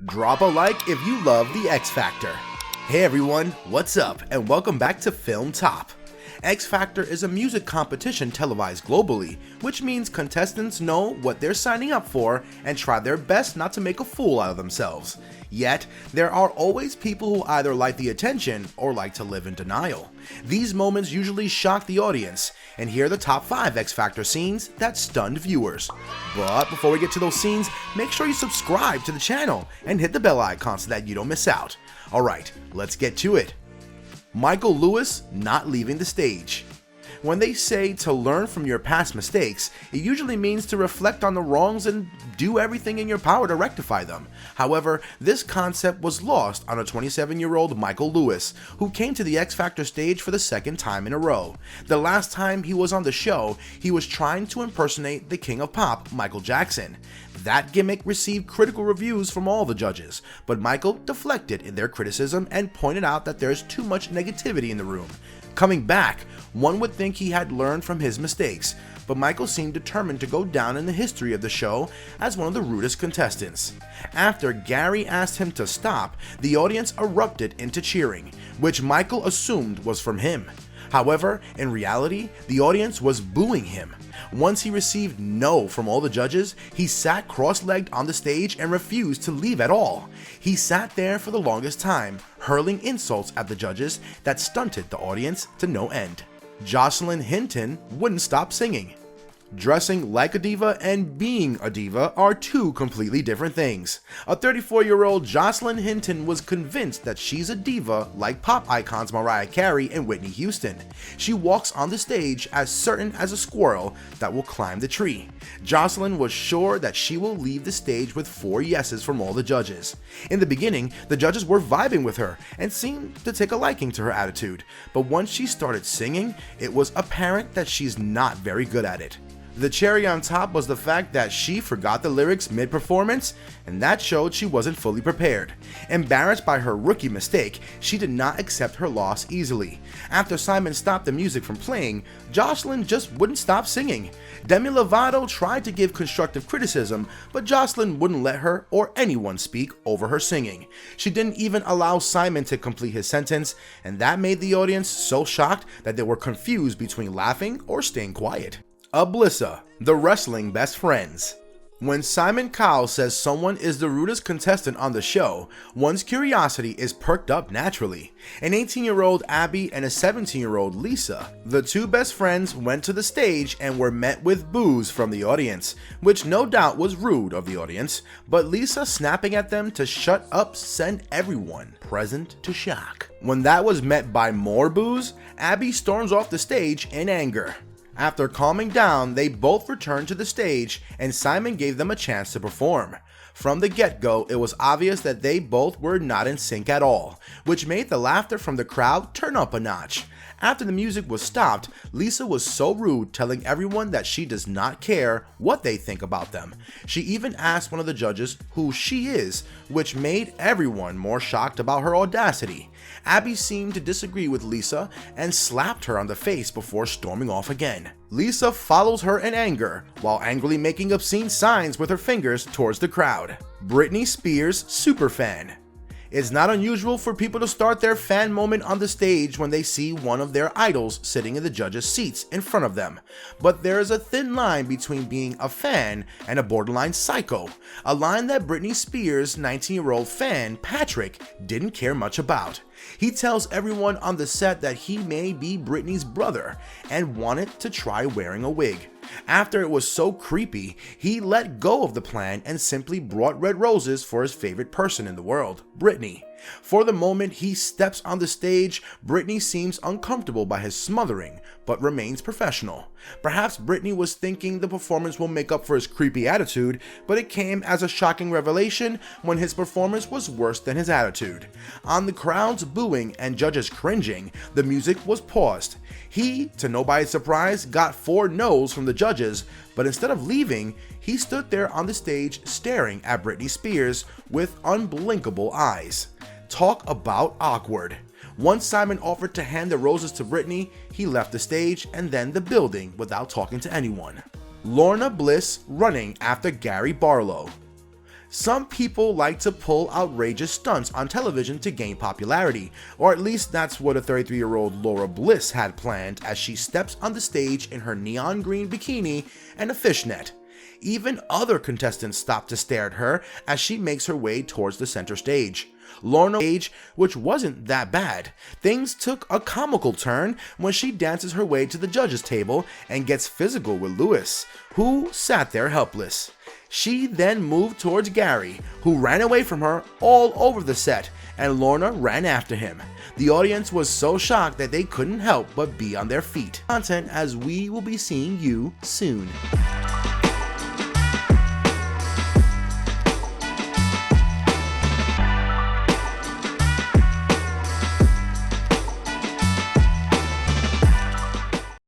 Drop a like if you love the X Factor. Hey everyone, what's up and welcome back to Film Top. X Factor is a music competition televised globally, which means contestants know what they're signing up for and try their best not to make a fool out of themselves. Yet, there are always people who either like the attention or like to live in denial. These moments usually shock the audience, and here are the top 5 X Factor scenes that stunned viewers. But before we get to those scenes, make sure you subscribe to the channel and hit the bell icon so that you don't miss out. Alright, let's get to it. Michael Lewis not leaving the stage. When they say to learn from your past mistakes, it usually means to reflect on the wrongs and do everything in your power to rectify them. However, this concept was lost on a 27-year-old Michael Lewis, who came to the X Factor stage for the second time in a row. The last time he was on the show, he was trying to impersonate the king of pop, Michael Jackson. That gimmick received critical reviews from all the judges, but Michael deflected in their criticism and pointed out that there's too much negativity in the room. Coming back, one would think he had learned from his mistakes, but Michael seemed determined to go down in the history of the show as one of the rudest contestants. After Gary asked him to stop, the audience erupted into cheering, which Michael assumed was from him. However, in reality, the audience was booing him. Once he received no from all the judges, he sat cross-legged on the stage and refused to leave at all. He sat there for the longest time, hurling insults at the judges that stunted the audience to no end. Jocelyn Hinton wouldn't stop singing. Dressing like a diva and being a diva are two completely different things. A 34-year-old Jocelyn Hinton was convinced that she's a diva like pop icons Mariah Carey and Whitney Houston. She walks on the stage as certain as a squirrel that will climb the tree. Jocelyn was sure that she will leave the stage with 4 yeses from all the judges. In the beginning, the judges were vibing with her and seemed to take a liking to her attitude, but once she started singing, it was apparent that she's not very good at it. The cherry on top was the fact that she forgot the lyrics mid-performance, and that showed she wasn't fully prepared. Embarrassed by her rookie mistake, she did not accept her loss easily. After Simon stopped the music from playing, Jocelyn just wouldn't stop singing. Demi Lovato tried to give constructive criticism, but Jocelyn wouldn't let her or anyone speak over her singing. She didn't even allow Simon to complete his sentence, and that made the audience so shocked that they were confused between laughing or staying quiet. Alyssa, the wrestling best friends. When Simon Cowell says someone is the rudest contestant on the show, one's curiosity is perked up naturally. An 18-year-old Abby and a 17-year-old Lisa, the two best friends, went to the stage and were met with boos from the audience, which no doubt was rude of the audience, but Lisa snapping at them to shut up sent everyone present to shock. When that was met by more boos, Abby storms off the stage in anger. After calming down, they both returned to the stage and Simon gave them a chance to perform. From the get-go, it was obvious that they both were not in sync at all, which made the laughter from the crowd turn up a notch. After the music was stopped, Lisa was so rude, telling everyone that she does not care what they think about them. She even asked one of the judges who she is, which made everyone more shocked about her audacity. Abby seemed to disagree with Lisa and slapped her on the face before storming off again. Lisa follows her in anger, while angrily making obscene signs with her fingers towards the crowd. Britney Spears superfan. It's not unusual for people to start their fan moment on the stage when they see one of their idols sitting in the judges' seats in front of them. But there is a thin line between being a fan and a borderline psycho, a line that Britney Spears' 19-year-old fan, Patrick, didn't care much about. He tells everyone on the set that he may be Britney's brother and wanted to try wearing a wig. After it was so creepy, he let go of the plan and simply brought red roses for his favorite person in the world, Britney. For the moment he steps on the stage, Britney seems uncomfortable by his smothering, but remains professional. Perhaps Britney was thinking the performance will make up for his creepy attitude, but it came as a shocking revelation when his performance was worse than his attitude. On the crowd's booing and judges cringing, the music was paused. He, to nobody's surprise, got 4 no's from the judges, but instead of leaving, he stood there on the stage staring at Britney Spears with unblinkable eyes. Talk about awkward. Once Simon offered to hand the roses to Britney, he left the stage and then the building without talking to anyone. Lorna Bliss running after Gary Barlow. Some people like to pull outrageous stunts on television to gain popularity, or at least that's what a 33-year-old Laura Bliss had planned as she steps on the stage in her neon green bikini and a fishnet. Even other contestants stop to stare at her as she makes her way towards the center stage. Lorna stage, which wasn't that bad. Things took a comical turn when she dances her way to the judges' table and gets physical with Lewis, who sat there helpless. She then moved towards Gary, who ran away from her all over the set, and Lorna ran after him. The audience was so shocked that they couldn't help but be on their feet. Content as we will be seeing you soon.